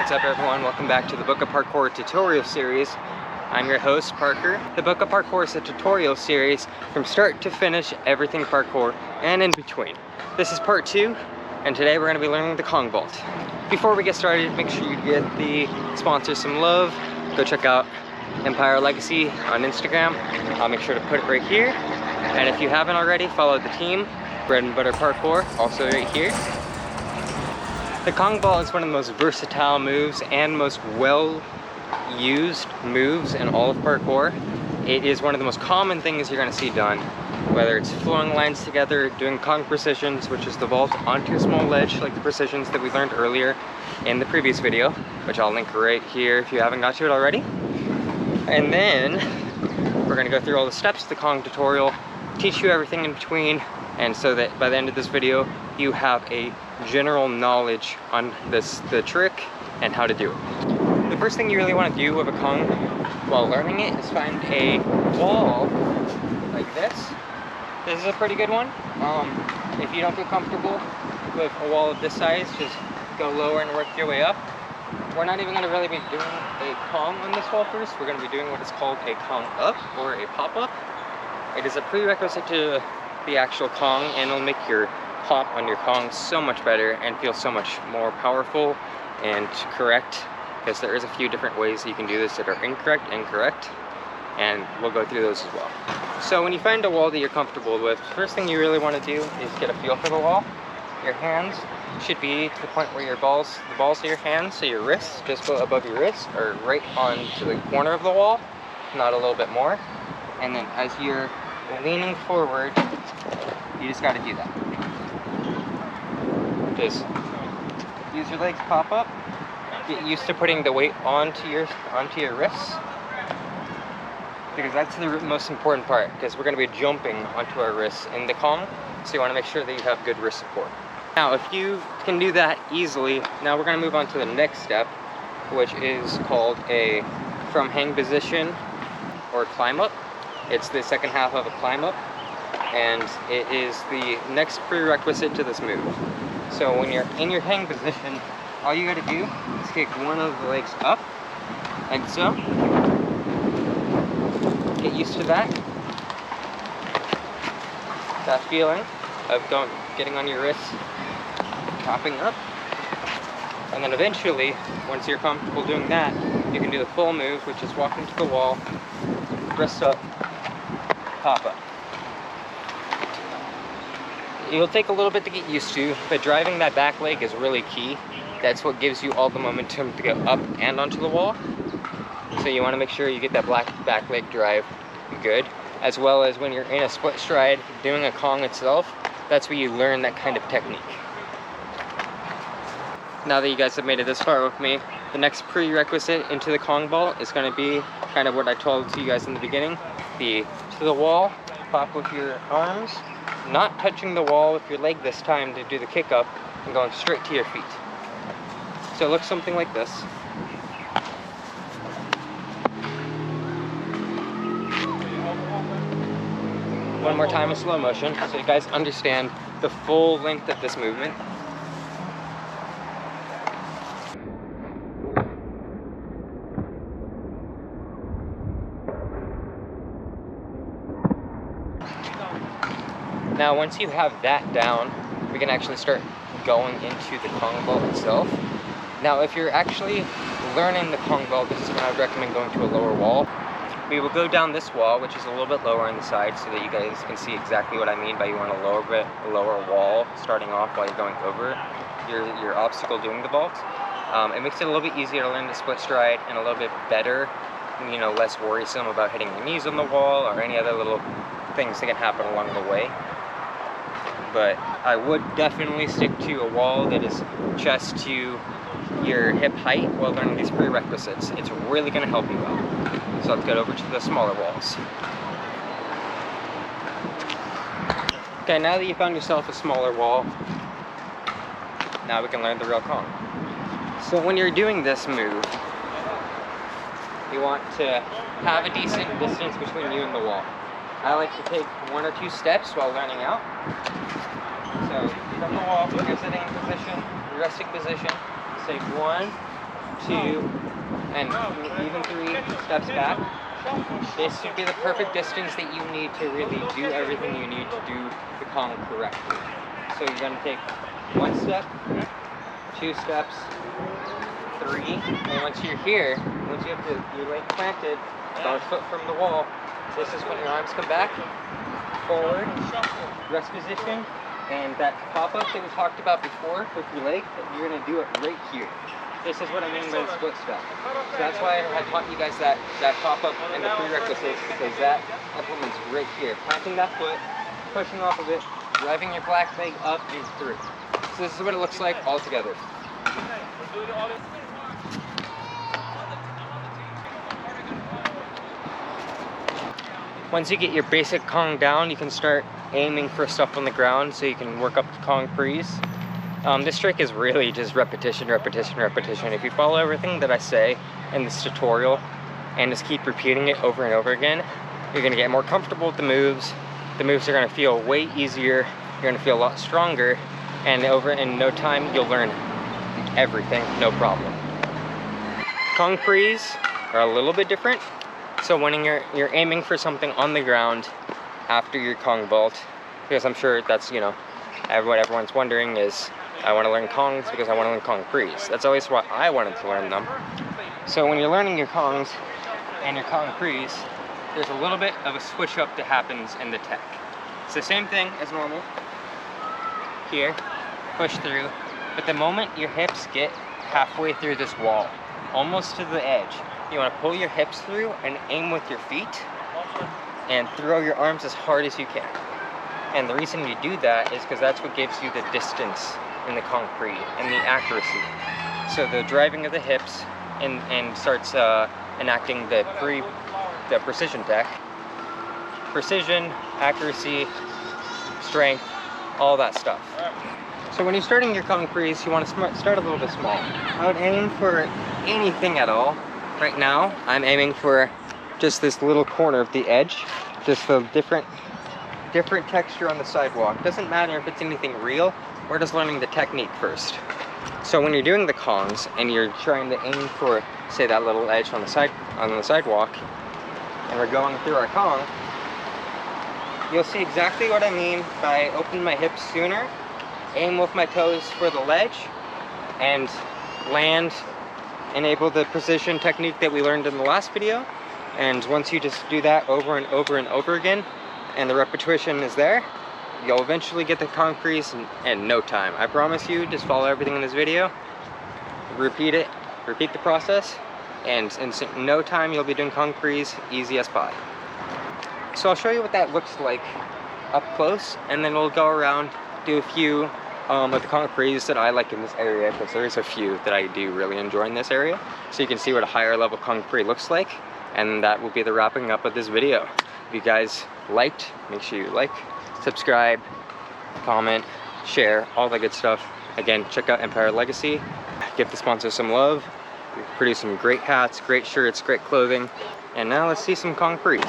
What's up everyone, welcome back to the Book of Parkour tutorial series. I'm your host, Parker. The Book of Parkour is a tutorial series from start to finish, everything parkour and in between. This is part 2, and today we're going to be learning the Kong vault. Before we get started, make sure you give the sponsors some love. Go check out Empire Legacy on Instagram. I'll make sure to put it right here. And if you haven't already, follow the team, Bread and Butter Parkour, also right here. The Kong vault is one of the most versatile moves and most well-used moves in all of parkour. It is one of the most common things you're going to see done, whether it's flowing lines together, doing Kong precisions, which is the vault onto a small ledge like the precisions that we learned earlier in the previous video, which I'll link right here if you haven't got to it already. And then we're going to go through all the steps of the Kong tutorial, teach you everything in between, and so that by the end of this video you have a general knowledge on the trick and how to do it. The first thing you really want to do with a Kong while learning it is find a wall like this. This is a pretty good one. If you don't feel comfortable with a wall of this size, just go lower and work your way up. We're not even going to really be doing a Kong on this wall first. We're going to be doing what is called a Kong up or a pop up. It is a prerequisite to the actual Kong, and it'll make your hop on your Kong so much better and feel so much more powerful and correct, because there is a few different ways you can do this that are incorrect and correct, and we'll go through those as well. So when you find a wall that you're comfortable with, first thing you really want to do is get a feel for the wall. Your hands should be to the point where the balls of your hands, so your wrists just go above your wrists, or right onto the corner of the wall, not a little bit more. And then as you're leaning forward, you just got to do that. Just use your legs, pop up, get used to putting the weight onto your wrists, because that's the most important part, because we're going to be jumping onto our wrists in the Kong, so you want to make sure that you have good wrist support. Now if you can do that easily, now we're going to move on to the next step, which is called a from hang position or climb up. It's the second half of a climb up, and it is the next prerequisite to this move. So when you're in your hang position, all you gotta do is kick one of the legs up, like so. Get used to that. That feeling of getting on your wrists, popping up. And then eventually, once you're comfortable doing that, you can do the full move, which is walking to the wall, wrist up, pop up. It'll take a little bit to get used to, but driving that back leg is really key. That's what gives you all the momentum to go up and onto the wall. So you want to make sure you get that back leg drive good, as well as when you're in a split stride doing a Kong itself. That's where you learn that kind of technique. Now that you guys have made it this far with me, the next prerequisite into the Kong vault is going to be kind of what I told you guys in the beginning. The to the wall, pop with your arms, not touching the wall with your leg this time to do the kick up, and going straight to your feet. So it looks something like this. One more time in slow motion so you guys understand the full length of this movement. Now once you have that down, we can actually start going into the Kong vault itself. Now if you're actually learning the Kong vault, this is when I would recommend going to a lower wall. We will go down this wall, which is a little bit lower on the side, so that you guys can see exactly what I mean by you want a lower wall starting off while you're going over your obstacle doing the vault. It makes it a little bit easier to learn the split stride and a little bit better, less worrisome about hitting your knees on the wall or any other little things that can happen along the way. But I would definitely stick to a wall that is chest to your hip height while learning these prerequisites. It's really going to help you out. So let's get over to the smaller walls. Okay, now that you found yourself a smaller wall, now we can learn the real Kong. So when you're doing this move, you want to have a decent distance between you and the wall. I like to take 1 or 2 steps while learning out. So from the wall, you're sitting in position, resting position, say 1, 2, and even 3 steps back. This should be the perfect distance that you need to really do everything you need to do the Kong correctly. So you're going to take 1 step, 2 steps, 3, and once you're here, once you have your leg planted, about a foot from the wall, this is when your arms come back, forward, rest position, and that pop-up that we talked about before with your leg, you're going to do it right here. This is what I mean by the split step. So that's why I taught you guys that pop-up and the prerequisites, because that implements right here. Planting that foot, pushing off of it, driving your black leg up and through. So this is what it looks like all together. Once you get your basic Kong down, you can start aiming for stuff on the ground so you can work up the Kong prees. This trick is really just repetition, repetition, repetition. If you follow everything that I say in this tutorial and just keep repeating it over and over again, you're going to get more comfortable with the moves. The moves are going to feel way easier. You're going to feel a lot stronger, and in no time you'll learn everything, no problem. Kong prees are a little bit different. So when you're aiming for something on the ground after your Kong vault, because I'm sure that's, you know, what everyone's wondering is, I want to learn Kongs because I want to learn Kong prees. That's always why I wanted to learn them. So when you're learning your Kongs and your Kong prees, there's a little bit of a switch up that happens in the tech. It's the same thing as normal. Here, push through, but the moment your hips get halfway through this wall, almost to the edge, you want to pull your hips through and aim with your feet and throw your arms as hard as you can. And the reason you do that is because that's what gives you the distance in the Kong pre and the accuracy. So the driving of the hips and starts enacting the precision tech. Precision, accuracy, strength, all that stuff. So when you're starting your Kong prees, you want to start a little bit small. I would aim for anything at all. Right now, I'm aiming for just this little corner of the edge, just the different texture on the sidewalk. Doesn't matter if it's anything real, we're just learning the technique first. So when you're doing the Kongs and you're trying to aim for, say, that little edge on the sidewalk, and we're going through our Kong, you'll see exactly what I mean by opening my hips sooner, aim with my toes for the ledge, and land, enable the precision technique that we learned in the last video. And once you just do that over and over and over again, and the repetition is there, you'll eventually get the Kong prees in no time. I promise you, just follow everything in this video, repeat it, repeat the process, and in no time you'll be doing Kong prees easy as pie. So I'll show you what that looks like up close, and then we'll go around, do a few of the Kong prees that I like in this area, because there is a few that I do really enjoy in this area. So you can see what a higher level Kong pre looks like, and that will be the wrapping up of this video. If you guys liked, make sure you like, subscribe, comment, share, all that good stuff. Again, check out Empire Legacy. Give the sponsor some love. We produce some great hats, great shirts, great clothing. And now let's see some Kong prees.